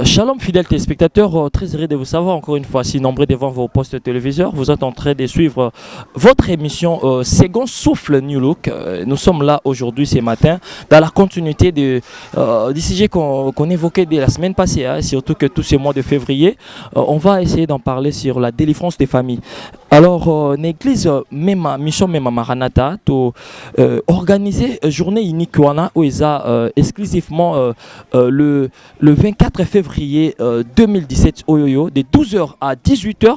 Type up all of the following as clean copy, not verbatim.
Shalom fidèles téléspectateurs, très heureux de vous savoir encore une fois si nombreux devant vos postes téléviseurs. Vous êtes en train de suivre votre émission Second Souffle New Look. Nous sommes là aujourd'hui ce matin dans la continuité du sujet qu'on évoquait dès la semaine passée, hein, surtout que tout ce mois de février, on va essayer d'en parler sur la délivrance des familles. Alors, l'église même mission même Maranatha to organiser journée unique où ils a exclusivement le 24 février 2017 Oyoyo de 12h à 18h.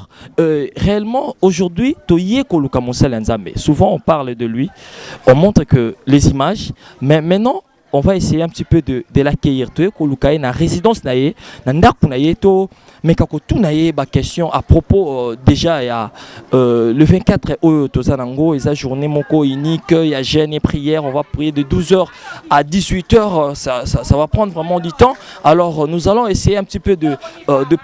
Réellement aujourd'hui Toye Koluka Monsel Nzambe. Souvent on parle de lui, on montre que les images, mais maintenant on va essayer un petit peu de l'accueillir. Toye Koluka na résidence naie, na ndaku naie to mais quand tout naie ba question à propos déjà il y a le 24 Oyo Tozanango, et sa journée moko unique, il y a jeûne et prière, on va prier de 12h à 18h, ça va prendre vraiment du temps. Alors nous allons essayer un petit peu de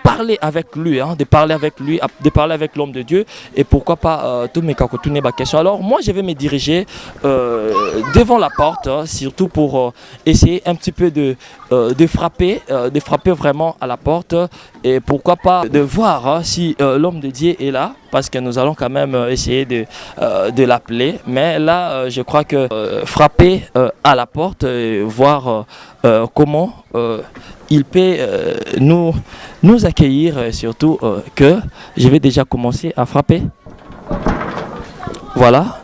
parler avec lui, hein, de parler avec l'homme de Dieu, et pourquoi pas tout mes kakotoune ba question. Alors moi je vais me diriger devant la porte, hein, surtout pour essayer un petit peu de frapper vraiment à la porte, et pourquoi pas de voir hein, si l'homme de Dieu est là, parce que nous allons quand même essayer de l'appeler. Mais là, je crois que frapper à la porte, voir comment il peut nous accueillir, surtout que je vais déjà commencer à frapper. Voilà,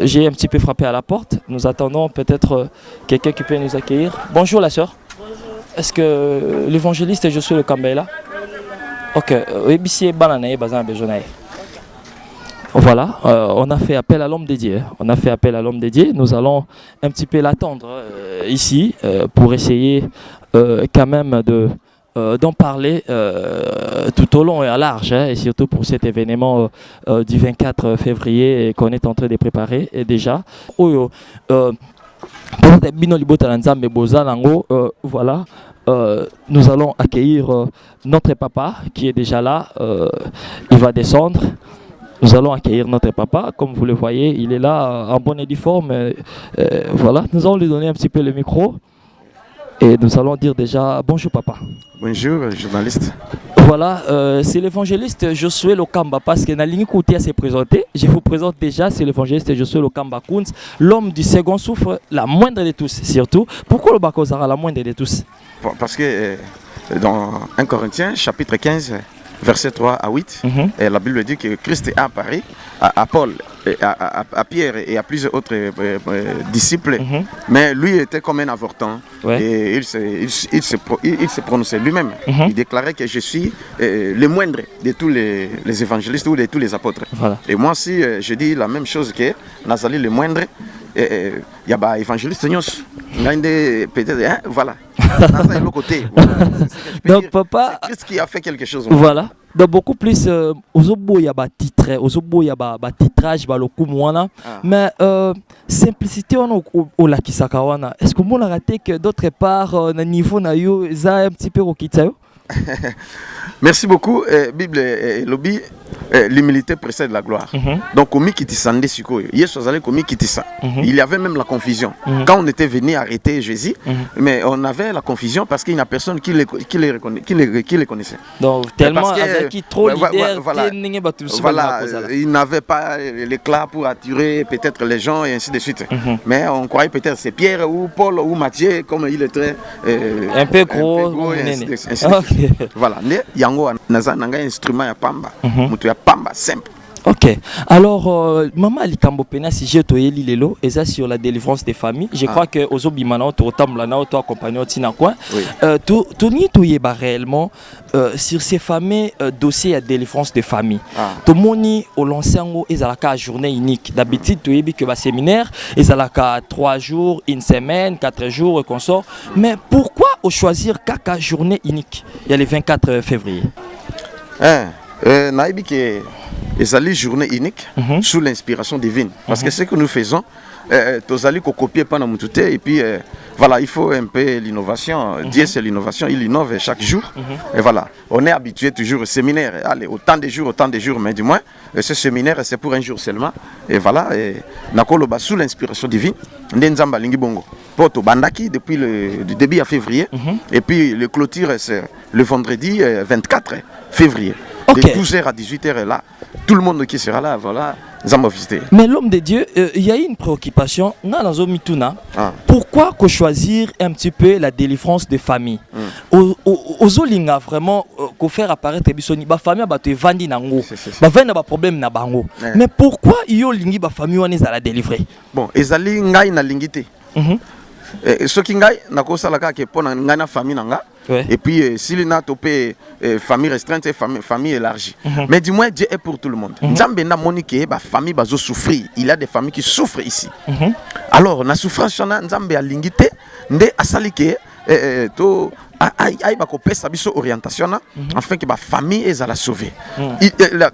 j'ai un petit peu frappé à la porte. Nous attendons peut-être quelqu'un qui peut nous accueillir. Bonjour la sœur. Bonjour. Est-ce que l'évangéliste Josué Le Kamba est là? Ok, voilà, on a fait appel à l'homme dédié. Nous allons un petit peu l'attendre ici pour essayer quand même d'en parler tout au long et à large, hein, et surtout pour cet événement du 24 février qu'on est en train de préparer et déjà. Voilà. Nous allons accueillir notre papa qui est déjà là. Il va descendre. Nous allons accueillir notre papa. Comme vous le voyez, il est là en bonne et due forme. Voilà. Nous allons lui donner un petit peu le micro. Et nous allons dire déjà bonjour papa. Bonjour journaliste. Voilà, c'est l'évangéliste Josué Lokamba, parce que Nalingi Koutia s'est présenté. Je vous présente déjà, c'est l'évangéliste Josué Lokamba Kounz, l'homme du second souffle, la moindre de tous surtout. Pourquoi le Bakozara, la moindre de tous? Parce que dans 1 Corinthiens, chapitre 15, verset 3 à 8, la Bible dit que Christ a apparu à Paul, à Pierre et à plusieurs autres disciples, mais lui était comme un avorton, et il se prononçait lui-même. Il déclarait que je suis le moindre de tous les évangélistes ou de tous les apôtres. Voilà. Et moi aussi, je dis la même chose que Nazali le moindre. Il y a des évangélistes, peut-être, hein, voilà. L'autre côté. Donc, papa, c'est Christ qui a fait quelque chose. Voilà. Donc, beaucoup plus, il y a des titres, il y a des titrages, mais simplicité, on a qui s'akawana. Est-ce que vous avez raté que d'autre part, au niveau, il y a un petit peu au kitsayo? Merci beaucoup. Bible et lobby, l'humilité précède la gloire. Donc, il y avait même la confusion. Quand on était venu arrêter Jésus, mais on avait la confusion parce qu'il n'y a personne qui les connaissait. Donc, tellement avec trop leader, voilà, il n'avait pas l'éclat pour attirer peut-être les gens et ainsi de suite. Mais on croyait peut-être c'est Pierre ou Paul ou Matthieu, comme il est très un peu gros. Voilà, il y a un instrument à pamba, pamba simple. Ok, alors maman Alikambo Pena, si j'ai toyé lilo et ça sur la délivrance des familles, je crois que aux obimana tu otamblana tu accompagné au tinakwa, tu n'y toyé réellement sur ces fameux dossiers à délivrance des familles. Tout moni au lansango et à la journée unique. D'habitude tu y que va séminaire et à la 3 jours, une semaine, 4 jours et qu'on sort. Mais pourquoi au choisir kaka journée unique? Il y a le 24 février. une journée unique sous l'inspiration divine. Parce que ce que nous faisons, tous allez copier pendant mon tout et puis voilà, il faut un peu l'innovation. Dieu c'est l'innovation, il innove chaque jour. Et voilà, on est habitué toujours au séminaire. Allez, autant de jours, mais du moins, ce séminaire c'est pour un jour seulement. Et voilà, nakoloba sous l'inspiration divine. Ndenzamba lingi bongo. Poto bandaki depuis le début à février. Et puis le clôture c'est le vendredi 24 février. De 12h à 18h là, tout le monde qui sera là, voilà. Mais l'homme de Dieu, il y a une préoccupation. Pourquoi choisir un petit peu la délivrance de famille? Aux Olinga vraiment faire apparaître la famille te vandi nango. Ba problème na bango. Mais pourquoi yo lingi ba famille on est à la délivrer? Bon, ezali ngai na lingité. Ce qui ngai na ko sala ka ke pona ngai na famille nanga. Et puis, s'il y a une famille restreinte, famille élargie. Mais du moins, Dieu est pour tout le monde. Famille souffrir. Il y a des familles qui souffrent ici. Alors, la souffrance, Nzambe a l'ingité, Nde asalike, orientation afin que la famille est à la sauver.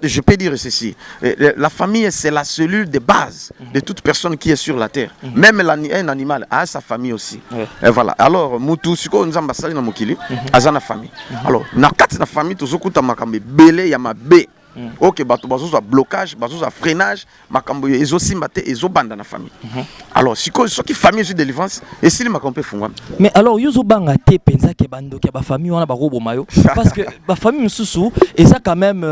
Je peux dire ceci, la famille c'est la cellule de base de toute personne qui est sur la terre. Même un animal a sa famille aussi. Et voilà. Alors mutu siko nzamba sali na mokili azana famille. Alors na kati na famille tozokuta makambe belé ya mabe. Ok, bato bazo za blocage, bazo za freinage, makambo ezo simbate ezo banda na famille. Alors si qui famille est délivrance et si makambo fungwa. Mais alors yozo banga te penza ke bando ke ba famille wana ba robo mayo parce que ba famille mususu et ça quand même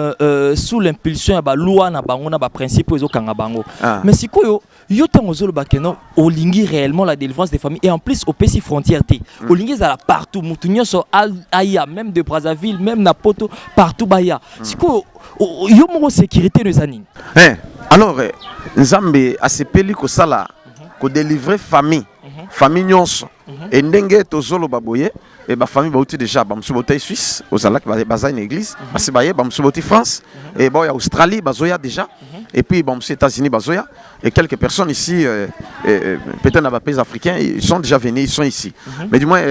sous l'impulsion ba loi na bango na ba principe ezo kanga bango. Mais si koyo yo tango zolo bakeno olingi réellement la délivrance des familles et en plus au PC frontière te. Olingi za la partout mutunyo so aya même de Brazzaville, même na Poto partout baya. Si koyo yo mo sécurité de zanine. Alors Nzambe a sepeli ko sala ko délivrer famille nyonso et ndenge tozolo baboye et ba famille ba uti déjà ba msubote Suisse au salak ba une église parce baye ba msubote France et ba Australie bazoya déjà et puis ba msu États-Unis bazoya et quelques personnes ici peut-être dans les pays africains ils sont déjà venus, ils sont ici mais du moins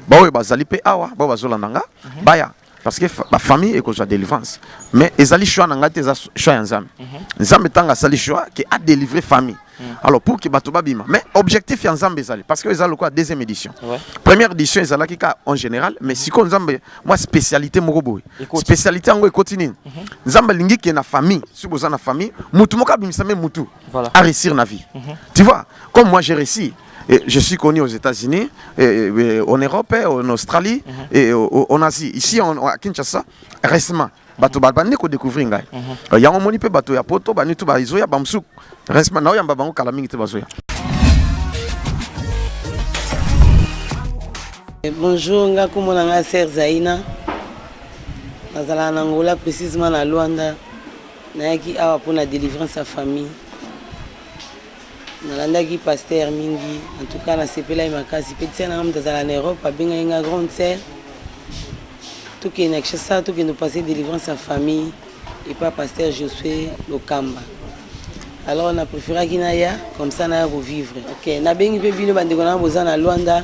ba bazali pe awa ba bazola nanga baya parce que la famille est cause de délivrance. Mais les ali choix n'ont pas choix ensemble. Ensemble tanga sali choix qui a délivré famille. Alors pour que batoba bima. Mais objectif ensemble ezali parce que ezali quoi deuxième édition. Première édition ezala ki ka en général mais si ko nzambe moi spécialité moko spécialité ngo continue. Nzambe lingi qui na famille, si vous na famille, mutu moka bimisa même mutu à réussir na vie. Tu vois, comme moi j'ai réussi. Et je suis connu aux États-Unis, en Europe, en Australie et en Asie. Ici, à Kinshasa, récemment, bato balbani ko découvrir ngai. Ya on moni pe bato ya poto bani tu ba izoya bamsu. Récemment, na yamba bango kala mingi te bazoya. Bonjour, nga komona nga Sœur Zaina. Nazala na Angola précisément na Luanda. Nayaki awa pour la délivrance à famille. Nalandaki pasteur mingi en tout cas na sepela makasi petit na ngam en Europe abenga nga grande sœur tout qui est ça tout qui nous passer délivrance à famille et pas pasteur Josué Lokamba. Alors on a préféré kinaya comme ça na revivre. OK, na bengi pe bino bande kona boza na Luanda.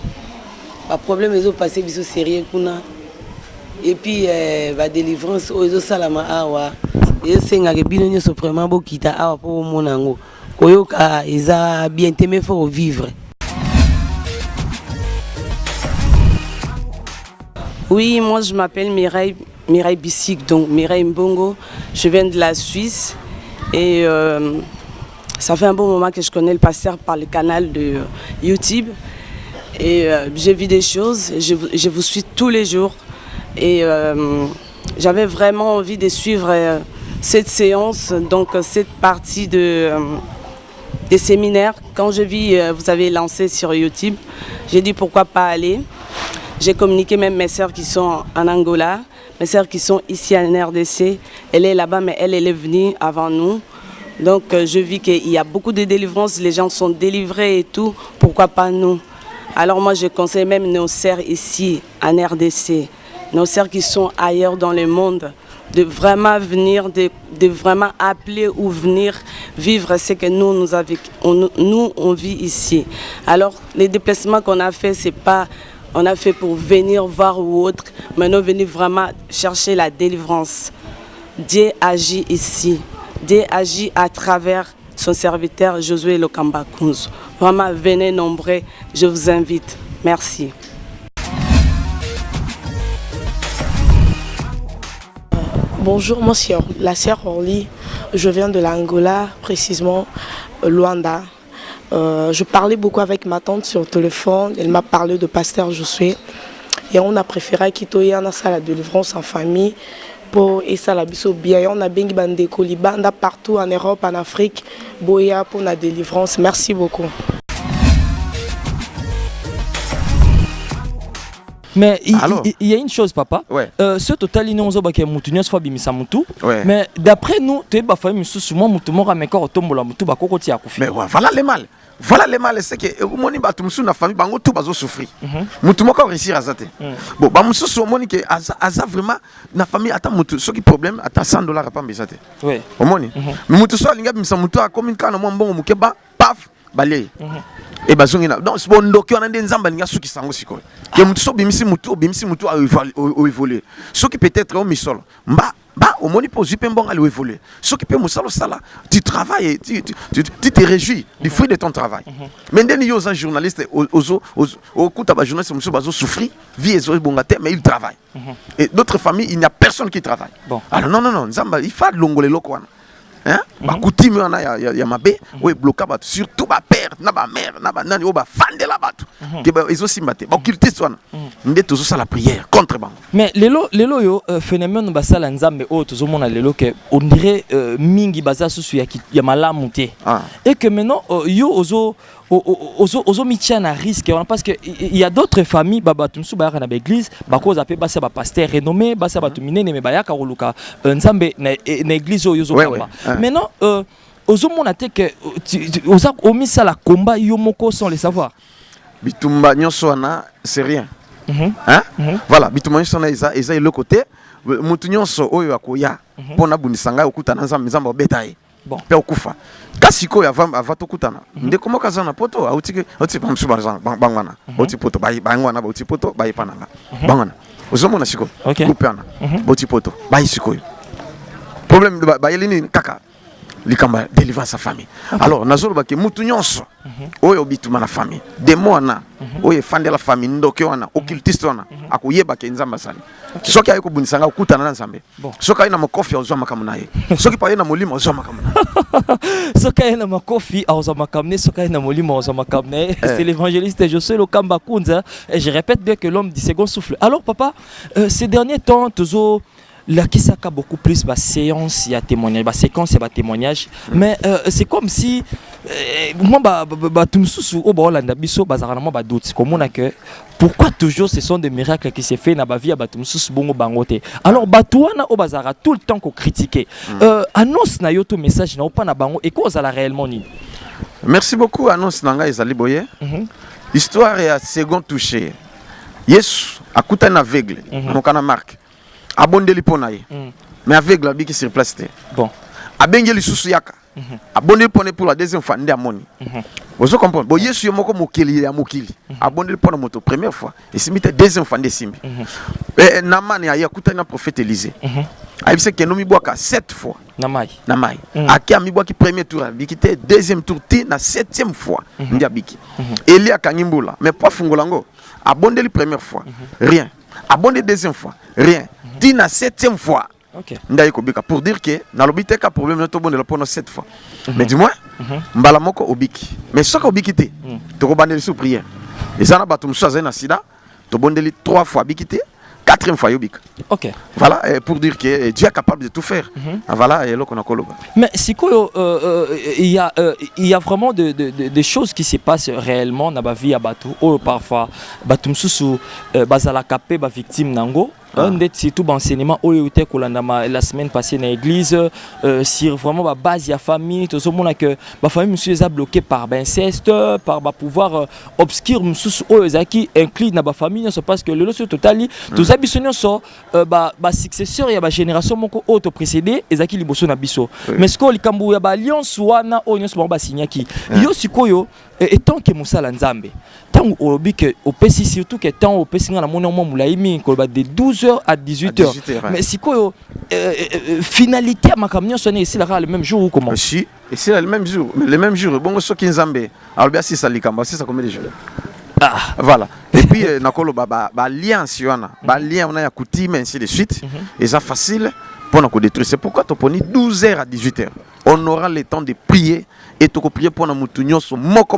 Pas problème ezo passer biso sérieux kuna. Et puis ba délivrance ezo salama awa. Et senga ke bino nyoso vraiment bokita awa po monango. Koyoka eza bien aimé faut vivre. Oui, moi je m'appelle Mireille Bissik, donc Mireille Mbongo. Je viens de la Suisse et ça fait un bon moment que je connais le pasteur par le canal de YouTube. Et j'ai vu des choses, je vous suis tous les jours. Et j'avais vraiment envie de suivre cette séance, donc cette partie des séminaires. Quand je vis, vous avez lancé sur YouTube, j'ai dit pourquoi pas aller. J'ai communiqué même mes sœurs qui sont en Angola, mes sœurs qui sont ici en RDC. Elle est là-bas, mais elle est venue avant nous. Donc je vis qu'il y a beaucoup de délivrances, les gens sont délivrés et tout. Pourquoi pas nous? Alors moi je conseille même nos sœurs ici en RDC, nos sœurs qui sont ailleurs dans le monde, de vraiment venir, de vraiment appeler ou venir vivre ce que nous on vit ici. Alors les déplacements qu'on a fait, c'est pas on a fait pour venir voir ou autre, mais nous venons vraiment chercher la délivrance. Dieu agit ici. Dieu agit à travers son serviteur Josué Lokamba Kunzu. Vraiment, venez nombreux, je vous invite. Merci. Bonjour, moi c'est la sœur Orly. Je viens de l'Angola, précisément Luanda. Je parlais beaucoup avec ma tante sur le téléphone. Elle m'a parlé de pasteur Josué. Et on a préféré quitter la salle de délivrance en famille pour essayer la biso bien. On a bien bandé colibanda partout en Europe, en Afrique, boya pour la délivrance. Merci beaucoup. Mais il y a une chose, papa. Ouais. Ce total, il nous a dit que nous sommes bimisa mutu. Ouais. Mais d'après nous, tu es ba famille souvent mutu mora mais quand tombe la mutu ba koko ti akufi. Mais ouais, voilà les mal. Voilà les mal, c'est que moni batu musu na famille bango tout bazo souffrir. Mutu moko réussir à zate. Bon, ba musu so moni que aza vraiment na famille ata mutu ce qui problème ata $100 à pas mbisate. Ouais. Omoni. Mais mutu so alinga bimisa mutu a comme kana mo mbongo mukeba paf balé. Et bazongina donc bondo ki onande nzamba linga suki sango sikoyo. Que mutu so bimisi mutu a évoluer. Ce qui peut-être au misolo. Bah, au moins, pour juper bon aller évoluer. Ce qui peut me sala, tu travailles, tu te réjouis du fruit de ton travail. Mais dès que un journaliste, au coup de journaliste, monsieur Bazo souffrir, vie est bon mais il travaille. Et d'autres familles, il n'y a personne qui travaille. Bon. Alors non, il faut l'ongole lokwana. Hein? Ba coutume ya mabe, ouais bloquer bat surtout ba père, na ba mère, na ba nani, ba fande la batu. Que ba ils aussi maté. Ba occulter sona. Ndé toujours ça la prière contre bango. Mais lelo yo phénomène ba sala nzambe o toujours mona lelo que on dirait mingi baza susu ya malamu te. Et que maintenant yo ozo mitia na risque parce que il y a d'autres familles babatu msu ba na église ba cause apé ba sa ba pasteur renommé ba sa ba minene me ba ya ka ruluka nzambe na église yo zo kamba. Maintenant ozo mona te que oza omisa la combat yo moko sans le savoir. Bitumba nyonso na c'est rien. Hein? Voilà, bitumba nyonso na eza le côté mutu nyonso oyo akoya pona bunisanga okuta na nzambe betaye. Bon, pe okufa. Kasi ko ya va tokutana. Ndeko mokaza na poto autike bamsu bangwana. Oti poto bangwana oti poto bayi pananga. Bangwana. Ozomona siko. Kupana. Oti poto bayi siko. Problème bayelini kaka. Likamba délivrer sa famille. Alors nazolo ba ke mutu nyonso oyo bituma na famille. Demo wana oyo fande la famille ndoke wana occultiste wana akuyeba ke nzamba sali. Soki ayeko bunisanga okutana na nzambe. Soki ayina makofi ozwa makamu naye. Soki pa yena molimo ozwa makamu naye. Soki ayina makofi ozwa makamu naye, soki ayina molimo ozwa makamu naye. C'est l'évangéliste Josué Lokamba Kunzu. Et je répète bien que l'homme du second souffle. Alors papa, ces derniers temps toujours la kisaka beaucoup plus ba séance ya témoignage ba séquence ya ba témoignage mais c'est comme si moi ba tumsusu o ba Hollanda biso bazara na mo ba doute comme on a que pourquoi toujours ce sont des miracles qui se fait na ba vie ya ba tumsusu bongo bangote alors batuana o bazara tout le temps ko critiquer annonce na yo to message na opa na bango et cause à la réellement ni. Merci beaucoup annonce nanga ezali boye histoire ya second touché Yesu akuta na aveugle nokana Marc abondeli ponaye mais aveugle abiki sur place te bon abengeli susu yaka abondeli pone pour la deuxième fois ndi amoni vous comprenez bon Yesu yo moko mokili ya mokili abondeli pona moto première fois et simite deuxième fois ndi simbi et namani ya kuta na prophète Élisée ayebise ke no mibwaka 7 fois na mai aki amibwaki premier tour abiki te deuxième tour ti na 7e fois ndi abiki Elia kangimbula mais pas fungolango abondeli première fois rien abondeli deuxième fois rien dit na 7e fois. Ndaye kobika pour dire que na lobité ka problème to bonela pour 7 fois. Mais dis-moi mbala moko obiki. Mais soko obiki te to ko bandeli sous prière. Et ça na batum choisir na sida to bondeli 3 fois bikité 4e fois yobik. OK. Voilà pour dire que Dieu est capable de tout faire. Voilà et là qu'on a koloba. Mais si il y a vraiment des choses qui se passent réellement dans la vie à Batou ou parfois Batum susu bazala capé ba victime nango. Surtout enseignement la semaine passée dans l'église sur vraiment la base de la famille tout ce monde que ma famille monsieur est bloqué par inceste par pouvoir obscur monsieur qui inclut dans la famille parce que le lot total tous abissonnés sont successeur il y a génération moko auto précédé ezaki liboso na biso mais ce que likambu ya ba alliance wana onyo so ba signaki yo sikoyo et tant que mosala nzambe tant au que au pesi surtout que tant au pesi ngana mona mo mulaimi ko ba de 12h à 18h mais si quoi finalité ma camion sonné ici là le même jour ou comment si et c'est le même jour mais le même jour bon so ki nzambe alors bien si ça likamba c'est ça combien de jours voilà et puis nakolo ba alliance yana ba lien on a ya coutume ainsi de suite et ça facile pour nous détruire. C'est pourquoi tu poni 12h à 18h. On aura le temps de prier et tu peux prier pour nous moutunions so moko.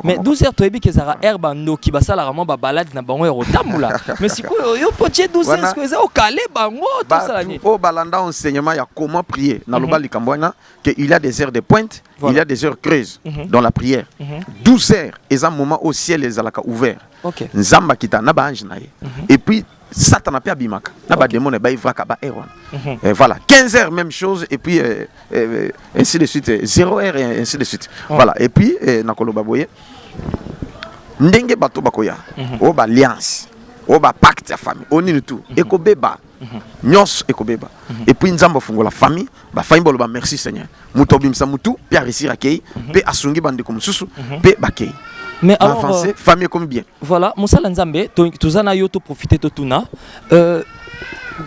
Mais 12h tu as dit que ça a herbe no qui va ça la vraiment ba balade na bango rotamula. Mais si quoi yo potier 12h est-ce que ça au calé bango tout ça ni. Au balanda enseignement il y a comment prier na loba likambwana que il y a des heures de pointe, il y a des heures creuses dans la prière. 12h est un moment au ciel les alaka ouvert. OK. Nzamba kita na ba ange na ye. Et puis Satan a perdu bimaka. Na ba démon ba ivraka ba erwan. Et voilà, 15h même chose et puis ainsi de suite 0h et ainsi de suite. Voilà, et puis nakolo baboye ndenge bato bakoya o ba alliance, o ba pacte ya famille, oni tout. Ekobeba. Nyos ekobeba. Et puis nzamba fungola famille, ba famille bolo ba merci Seigneur. Muto bimsa mutu, puis réussir akei, puis asungi bande comme susu, puis bakei. Mais alors famille comme bien. Voilà, Moussala Nzambe, tuzana yo to profiter to tuna.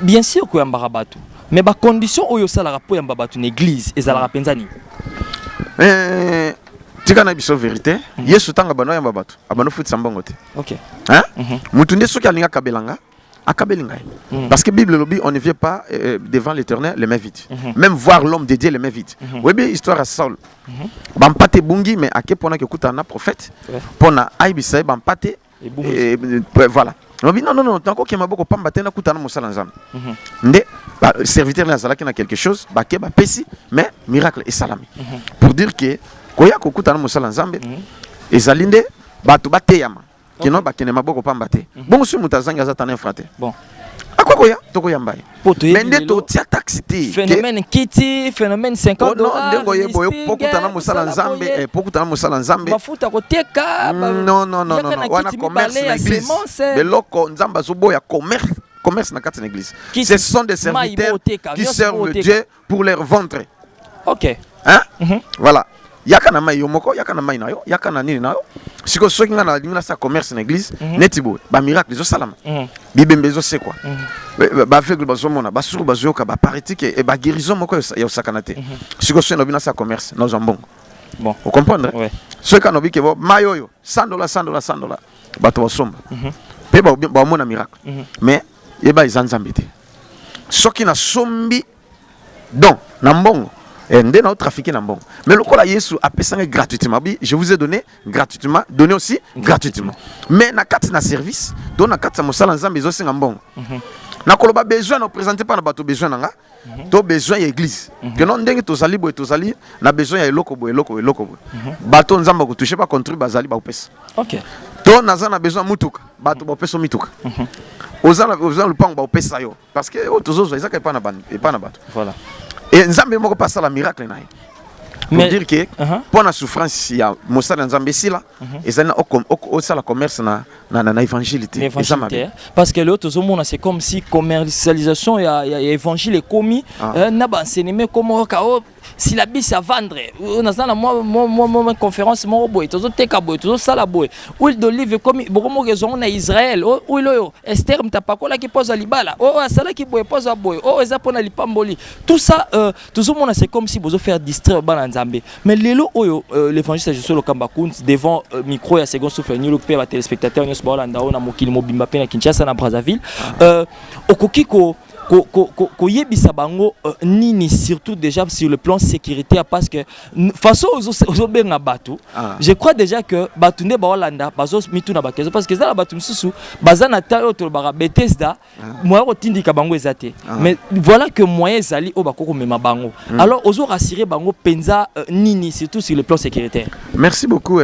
Bien sûr ko yamba rabatu. Mais ba condition oyo sala rapo yamba batu l'église et sala rapenzani. Tika biso vérité, Yesu tanga bano yamba batu. Abano futi sambongo te. OK. Hein? Mutunde soki alinga kabelanga. Parce que Bible lobby, on ne vient pas devant l'Éternel les mains vides. Même voir l'homme de Dieu les mains vides. Oui, bien histoire à Saul. Bampate bungi, mais à quel point que écoute un prophète, pona aibisa bampate et voilà. Non, tant qu'il y a beaucoup de gens qui ont beaucoup de gens. Serviteur de la qui a quelque chose, mais miracle et salami. Pour dire que quand il y a beaucoup de gens et Zalinde, batu bateyama. Qui n'ont pas de maboko pambate. Bon, si mutazanga za tane fraté. Bon. À quoi koya? Toko yambaye. Mende to tia taxité. Phénomène kiti, phénomène 50 dollars. Non, dengoye boyo pokutana musala nzambe, pokutana musala nzambe. Mafuta koteka. Non. Wana commerce na église. Mais loko nzamba zoboya commerce na kati na église. Ce sont des serviteurs qui servent Dieu pour leur ventre. OK. Hein? Voilà. Yaka na mai yomoko, yaka na mai na yo, yaka na nini na yo. Siko soki nga na sa commerce na église, netibo, ba miracle zo salama. Bibembe zo c'est quoi? Ba aveugle ba zo mona, ba suru ba zo ka ba paralytique et ba guérison moko ya sakanate. Siko soki na sa commerce, na zambongo. Bon, vous comprenez? Ouais. Soki na bi ke bo mayoyo, $100, $100. Ba to somba. Pe ba mona miracle. Mais yeba izanzambe te. Soki na sombi don na mbongo. Et nous avons trafiqué dans bon. Mais le cas Yesu a payé gratuitement. Je vous ai donné gratuitement, donné aussi gratuitement. Mais na carte na service, donc na carte mosala nzambe zo singa bon. Na koloba besoin na présenter pas na bato besoin nga. To besoin ya église. Que non ndenge tozali boy tozali na besoin ya eloko boy. Bato nzamba ko toucher pas contribuer bazali ba opesa. OK. To na besoin mutuka, bato ba opesa mituka. Ozala le pang ba opesa yo parce que tozozo ezaka pas na bato. Voilà. Et Nzambe moko passa la miracle naï. Pour dire que pour la souffrance il y a Moussala Nzambe si là et ça na au la commerce na évangélité. Parce que l'autre monde c'est comme si commercialisation il y a évangile commis na ba enseignement comme si la bise à vendre on a ça moi conférence mon boy tozo teka boy tozo sala boy huile d'olive comme beaucoup raison na Israël huile oyo Esther mtapakola qui pose libala sala qui boy pose boy eza pona lipamboli tout ça tout le monde c'est comme si vous faire distraire bana nzambe mais lelo oyo l'évangile je suis le kambakunt devant micro ya second souffle ni le père téléspectateur nyos ba landa na mokili mobimba pe na Kinshasa na Brazzaville okoki ko yebisa bango nini surtout déjà sur le plan sécuritaire parce que façon aux benga bato je crois déjà que bato ne ba Hollanda bazo mitu na bakezo parce que ça la bato msusu bazana tayo to bara Bethesda moi otindika bango ezate mais voilà que moyen ezali o bakoko mema bango alors ozo rassurer bango penza nini surtout sur le plan sécuritaire. Merci beaucoup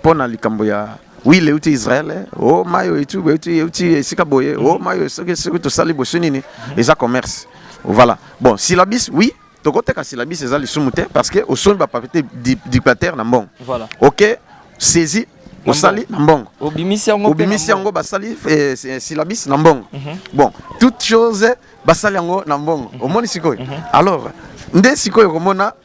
pona likambo ya oui, les outils Israël, oh mayo et tout, outils sikaboye, oh mayo, ce que tu sali bossunini, et ça commerce. Voilà. Bon, syllabis, oui, tu côté ka syllabis, c'est ça les sous-mouteurs parce que au son va pas être dictateur na bon. Voilà. OK, saisi au sali na bon. Obimisi yango basali syllabis na bon. Bon, toute chose basali yango na bon. Au monde sikoy. Alors, ndé sikoy komona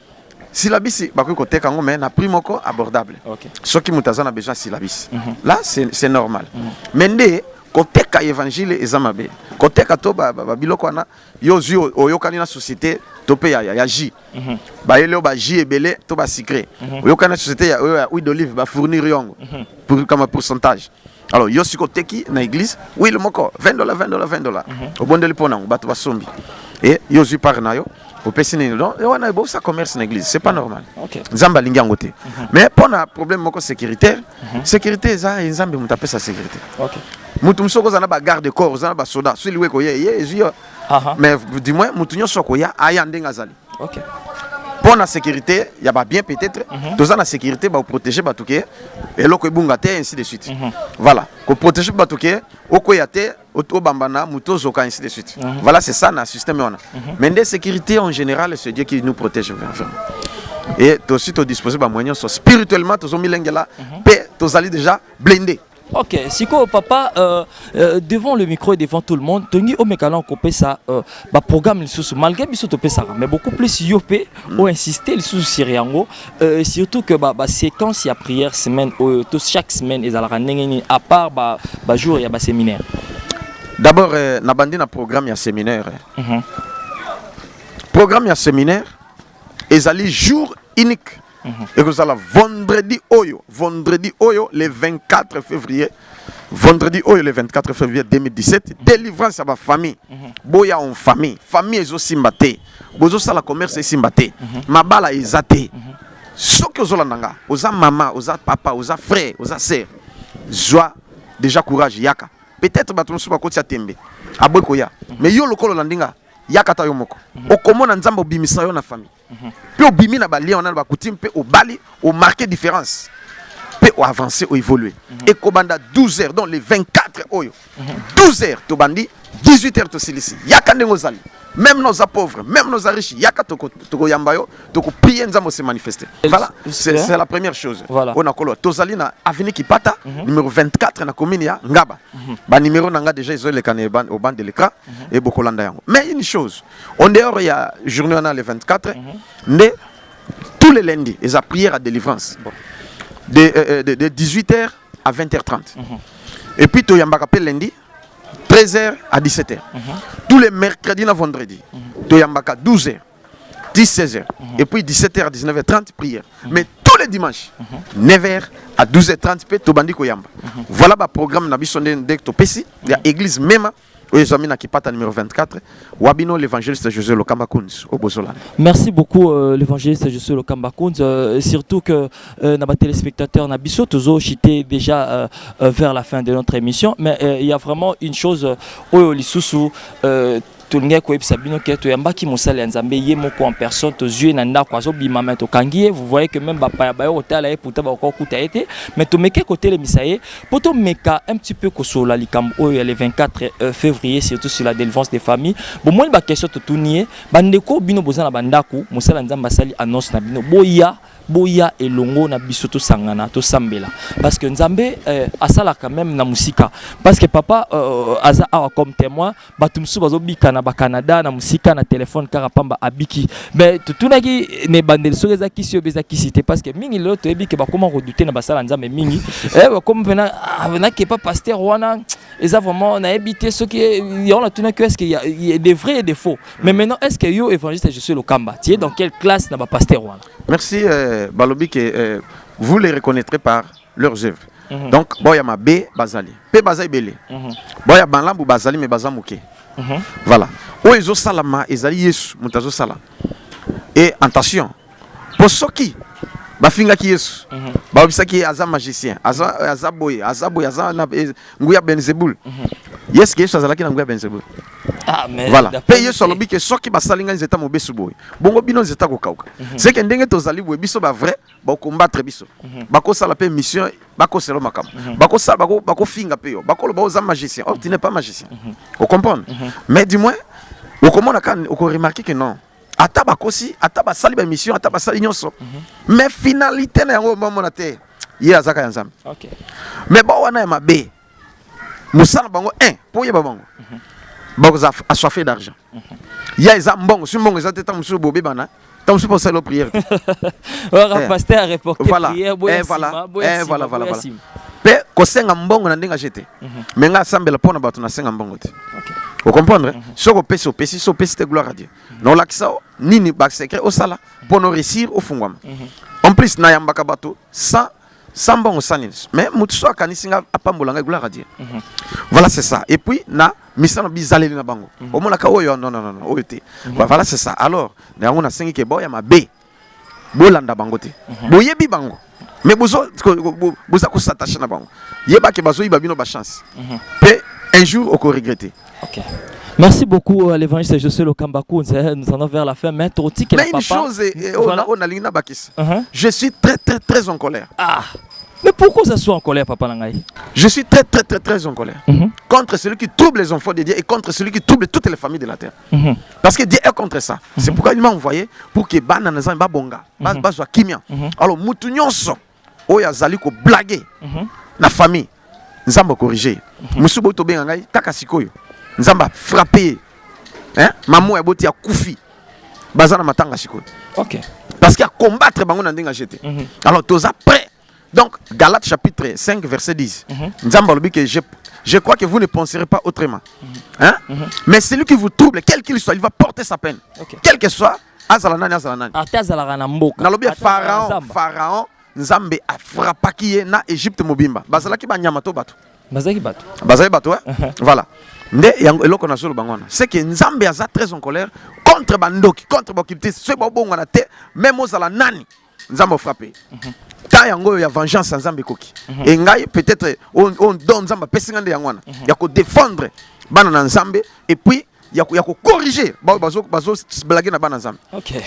Syllabis, côté quand mais na prix moko abordable. Ce qui mutazana besoin syllabis. Là c'est normal. Mais côté ka évangile ezamabe. Côté ka to ba biloko na yo zu oyokani na société topé ya J. Ba yelo ba J ebele to ba secret. Oyokani na société ya huile d'olive ba fournir yongo pour comme pourcentage. Alors yo si côté qui na église, oui le moko $20 $20. Au bon de lipona bato ba sombi. Et yo zu par na yo au pesine donc on a beau ça commerce na église, c'est pas normal. Nzamba lingi ngote. Mais pour un problème moko sécuritaire, sécurité ça nzambe mutape sa sécurité. Mutu msoko zana ba garde corps zana ba soda celui we ko ye mais du moins mutu nyo soko ya aya ndenga zali. Pour la sécurité il y a pas bien peut-être deux ans la sécurité ba protéger batuke et loko ebunga te ainsi de suite. Voilà, ko protéger batuke okoyate auto bambana muto zoka ainsi de suite. Voilà, c'est ça na système on a. Mais des sécurité en général c'est Dieu qui nous protège vraiment. Et aussi tu disposer ba moyen spirituellement tous milengela paix tous allez déjà blindé. Ok, Siko papa, devant le micro et devant tout le monde, Tony Omekala copé ça, programme sous malgré biso topé ça, mais beaucoup plus yopé ou insister sous Siriango, surtout que séquence il y a prière semaine chaque semaine ils allaient à part jour il y a séminaire. D'abord na bandi na programme il y a séminaire. Programme il y a séminaire, ils allaient jour unique. Et que ça la vendredi oyo le 24 février. Vendredi oyo le 24 février 2017, délivrance à ma famille. Boya en famille, famille est aussi mbaté. Bozo ça la commerce est mbaté. Ma bala est athée. Ce que vous avez, oza maman, oza papa, oza frère, oza sœur. Joie, déjà courage yaka. Peut-être baton souba koti atembe. Abokoya. Mais yo lokolo landinga yaka ta yo moko. Okomona nzambo bimisa yo na famille. Puis au bimi na bali on a ba coutume pe au bali au marquer différence. Pe au avancer au évoluer. Et kobanda 12h donc les 24 oyo. 12h to bandi 18h to silisi. Yaka ndengo zali. Même nos pauvres, même nos riches, yaka toko yambayo, toko prier nzambo se manifester. Voilà, c'est la première chose. Voilà. On a kolo tozali na avenue Kipata numéro 24 na commune ya Ngaba. Ba numéro nanga déjà ils ont les canéban au banc de l'écran et bokolanda yango. Mais une chose, en dehors il y a journée on a le 24 tous les lundis, ils ont prière à délivrance. De 18h à 20h30. Et puis to yambaka pe lundi 13h à 17h. Tous les mercredis et vendredis. Toyambaka 12h, 16h. Et puis 17h à 19h30, prière. Mais tous les dimanches, 9h à 12h30, Tobandi Koyamba. Voilà le programme Nabisonde Topesi. Il y a l'église même. Numéro 24, Wabino l'évangéliste José Lokamba Kounz au Bozola. Merci beaucoup l'évangéliste José Lokamba Kounz, surtout que nos téléspectateurs Nabiso toujours chité déjà vers la fin de notre émission, mais il y a vraiment une chose au Lisusu Tulnge ko ebisabino ke to yambaki mosala nzambe ye moko en personne to yeux nanda kwa zo bimama to kangiye. Vous voyez que même bapa ba hôtel et puta ba ko kuta été mais to meke côté le misaye poto meka un petit peu ko sola likambo o le 24 février surtout sur la délivrance des familles. Bon moi ba question to tunier bandeko bino bozana bandaku mosala nzamba sali annonce na bino boya elongo na biso to sangana to sambela parce que nzambe asala quand même na musika parce que papa aza awa comme témoin batumsu bazobika na ba Canada na musika na téléphone karapamba abiki mais tunaki ne bandel sokeza kisi obeza kisite parce que mingi lo to ebike ba comment redouter na basala nzambe mingi comme vena ke pas pasteur wana eza vraiment na ebité ce qui on a tuna que est-ce qu'il y a des vrais et des faux mais maintenant est-ce que yo évangéliste je suis le Kamba tu es dans quelle classe na ba pasteur wana? Merci Balobi que vous les reconnaîtrez par leurs œuvres. Donc boya ma B bazali pe bazali belé boya banlambu bazali mais bazamuke voilà o ezo salama ezali Yesu mutazo sala et attention pour ceux qui bafinga ki Yesu ba bisaki aza magicien aza boy aza na nguya Benzebul yes Yesu azalaki na nguya Benzebul. Ah, mais voilà. Payer sur le bique, ceux qui basalinga nzeta mobesu boy. Bongo bino nzeta ko kauka. C'est que ndenge tozali boy biso ba vrai, ba combattre biso. Bako sala pe mission, bako selo makam. Bako sala bako finga pe yo. Bako lo ba oza magicien. Oh, tu n'es pas magicien. Vous comprenez? Mais dis-moi, au comment on a remarqué que non. Ata bakosi, ata basali ba mission, ata basali nyonso. Mais finalité na yango moment na te. Ye azaka yanzam. OK. Mais ba wana ya mabe. Musala bango 1 pour yeba bango. Assoiffé d'argent. Il y a des ambons, si mbongo ezateta musu bobe bana, Tant que c'est la prière. Pasteur reporter Voilà. prière, Voilà. Mais ko senga mbongo na ndenga jete. Mais nga sambela pona bato na senga mbongo te. Vous comprenez? Soko pesi te gloire à Dieu. Non lakisa nini ba secret au sala pour nous réussir au fungwama. En plus na yambaka bato sans mbongo sanis. Mais mutu so akanisinga apambolanga gloire à Dieu. Voilà c'est ça. Et puis na misano bizaleli na bango. Omona ka oyo non oyo te. Voilà c'est ça. Alors na ngona sengi ke boya mabe. Bolanda bango te. Boyebi bango. Mais vous s'attacher à bango. Yeba ke bazo iba bino ba chance. Pe un jour on regretter. OK. Merci beaucoup l'évangile Josué Lokambakou. Nous en allons vers la fin mais une chose on a lina bakis. Je suis très en colère. Ah. Mais pourquoi ça soit en colère papa Langai? Je suis très en colère contre celui qui trouble les enfants de Dieu et contre celui qui trouble toutes les familles de la terre. Parce que Dieu est contre ça. C'est pourquoi il m'a envoyé pour que bana nazan ba bonga, ba zo kimia. Alors mutu nyonso oya zali ko blaguer na famille. Nzamba corriger. Musubo to benga ngai taka sikoyo. Nzamba frapper. Hein? Maman eboti ya kufi. Bazana matanga sikoyo. OK. Parce qu'il y a combattre bango na ndenga jeté. Alors tous après. Donc Galates chapitre 5 verset 10. Nzamba lobi que je crois que vous ne penserez pas autrement. Hein? Mais celui qui vous trouble quel qu'il soit, il va porter sa peine. Quel que soit azalanani. Atazalaka na mboka. Na lobi Pharaon Nzambe a frappaki na Égypte mobimba. Bazalaki ba nyama to bato. Bazaki bato. Bazaki bato, voilà. Nde eloko na solo bangona. C'est que Nzambe aza très en colère contre bandoki, contre bokiptis, ce bongo na te, même ozala nani. Nzambe frappé. Ta yango ya vengeance Nzambe koki. Et ngai peut-être on donne Nzambe pesingande yangwana. Ya ko défendre bana na Nzambe et puis ya ko corriger bazo blaguer na bana Nzambe.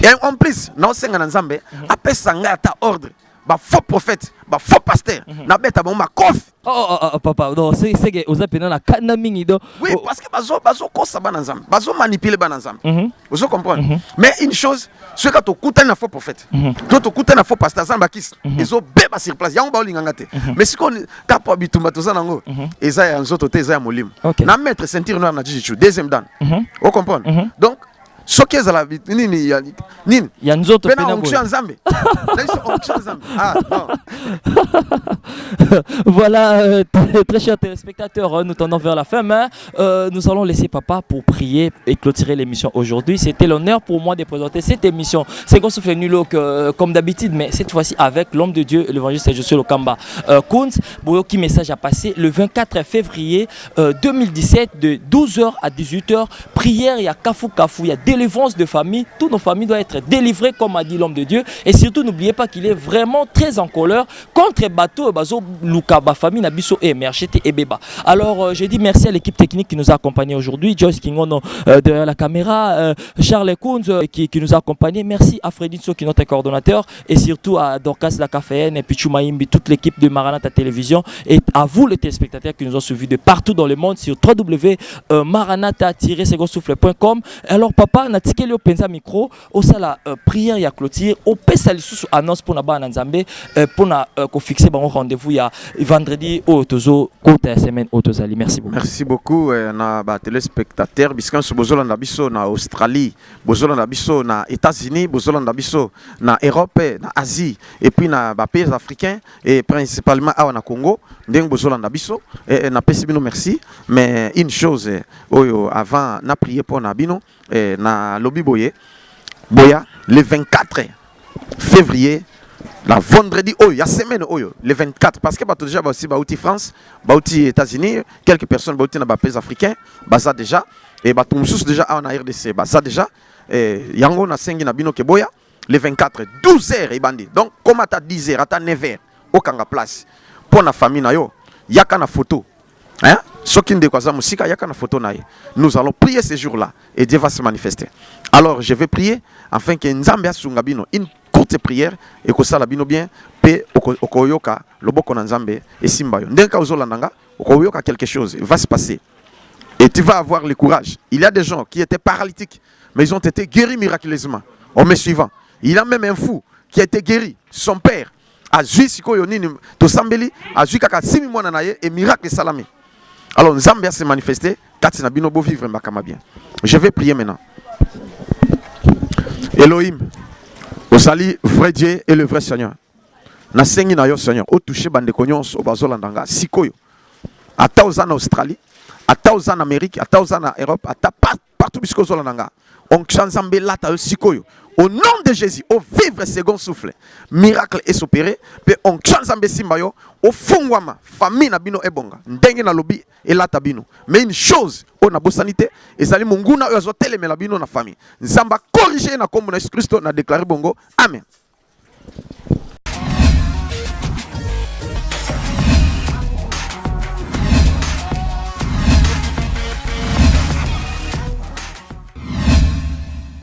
Et en plus na osenga na Nzambe apesa ngai ata ordre. Ba faux prophète, ba faux pasteur, na beta ba ma kof. Oh papa, non, c'est que oza pena na kana mingi do. Oui, parce que bazo kosa bana Nzambe, bazo manipuler bana Nzambe. Vous comprenez? Mais une chose, ce que tu kuta na faux prophète, tu kuta na faux pasteur Nzambe kis, ils ont beba sur place, yango ba olinganga te. Mais si on t'a pas bitumba to zanango, eza ya nzoto te eza ya molimo. Na mettre ceinture noire na jijichu, deuxième dan. Vous comprenez? Donc ce qui est à la vie, nini, il y a une autre Ah, non. Voilà, très chers téléspectateurs, nous tendons vers la fin, mais nous allons laisser papa pour prier et clôturer l'émission aujourd'hui. C'était l'honneur pour moi de présenter cette émission. C'est qu'on se fait nul comme d'habitude, mais cette fois-ci avec l'homme de Dieu, l'évangéliste Josué Lokamba Kounz. Qui message a passé le 24 février 2017 de 12h à 18h. Prière, il y a Kafou, il y a délivrance de famille. Toutes nos familles doivent être délivrées, comme a dit l'homme de Dieu. Et surtout, n'oubliez pas qu'il est vraiment très en colère contre Bato, Bazo, Luka, famille, Nabiso et Merchete et Beba. Alors, je dis merci à l'équipe technique qui nous a accompagnés aujourd'hui. Joyce Kingono derrière la caméra, Charles Kounz qui nous a accompagnés. Merci à Fredinso qui est notre coordonnateur. Et surtout à Dorcas La Caféenne et Pichou Maïmbi, toute l'équipe de Maranatha Télévision. Et à vous, les téléspectateurs qui nous ont suivis de partout dans le monde sur www.maranatha-segonsouffle.com. Alors, papa, on a tiqué le pensa micro. Au sala prière, il y a clôture. Au pesa sous annonce pour na Nzambe pour na fixer bon rendez-vous il y a vendredi au Tozo côté semaine au Tozali. Merci beaucoup. Merci beaucoup na ba téléspectateurs biskan so bozolanda biso na Australie, bozolanda biso na États-Unis, bozolanda biso na Europe, na Asie et puis na ba pays africains et principalement na Congo. Ndeng bozolanda biso et na pesi bino merci, mais une chose oyo avant na prier pour na bino na lobi boya le 24 février, la vendredi, il y a semaine, le 24, parce que déjà, aussi, France, États-Unis, quelques personnes, dans les pays africains, ça déjà, et déjà en RDC, ça déjà, Yango na sengi na bino keboya, le 24, 12h, et bandi. Donc, comme à 10h, à 9h, au Kanga place, pour la famille, il y a une photo. Hein? Nous allons prier ce jour-là et Dieu va se manifester. Alors je vais prier afin que Nzambe Sungabino une courte prière et que ça la bino bien pe okoyoka loboko na Nzambe et simbayo. Ndenka ozolandanga okoyoka quelque chose va se passer. Et tu vas avoir le courage. Il y a des gens qui étaient paralytiques mais ils ont été guéris miraculeusement. Au mai suivant, il y a même un fou qui a été guéri. Son père a joué sikoyo nini to sambeli a joué kaka 6 mois na naye et miracle salami. Alors, Nzambe s'est manifesté. Je vais prier maintenant. Elohim, Osali vrai Dieu et le vrai Seigneur. Na sengi na yo Seigneur, o toucher bande konyonso bazolandanga sikoyo. Ata en Australie, ata en Amérique, ata en Europe, ata partout bisco zolandanga. On chanzambe lata yo sikoyo. Au nom de Jésus, au vivre second souffle, miracle est opéré, pe on chanzambe simbayo, au fungwama, famille na bino ebonga, ndenge na lobi et lata bino. Mais une chose, on a sanité, et sali munguna yo azotele me la bino na famille. Nzamba corriger na kombo na Jésus Christ na déclarer bongo. Amen.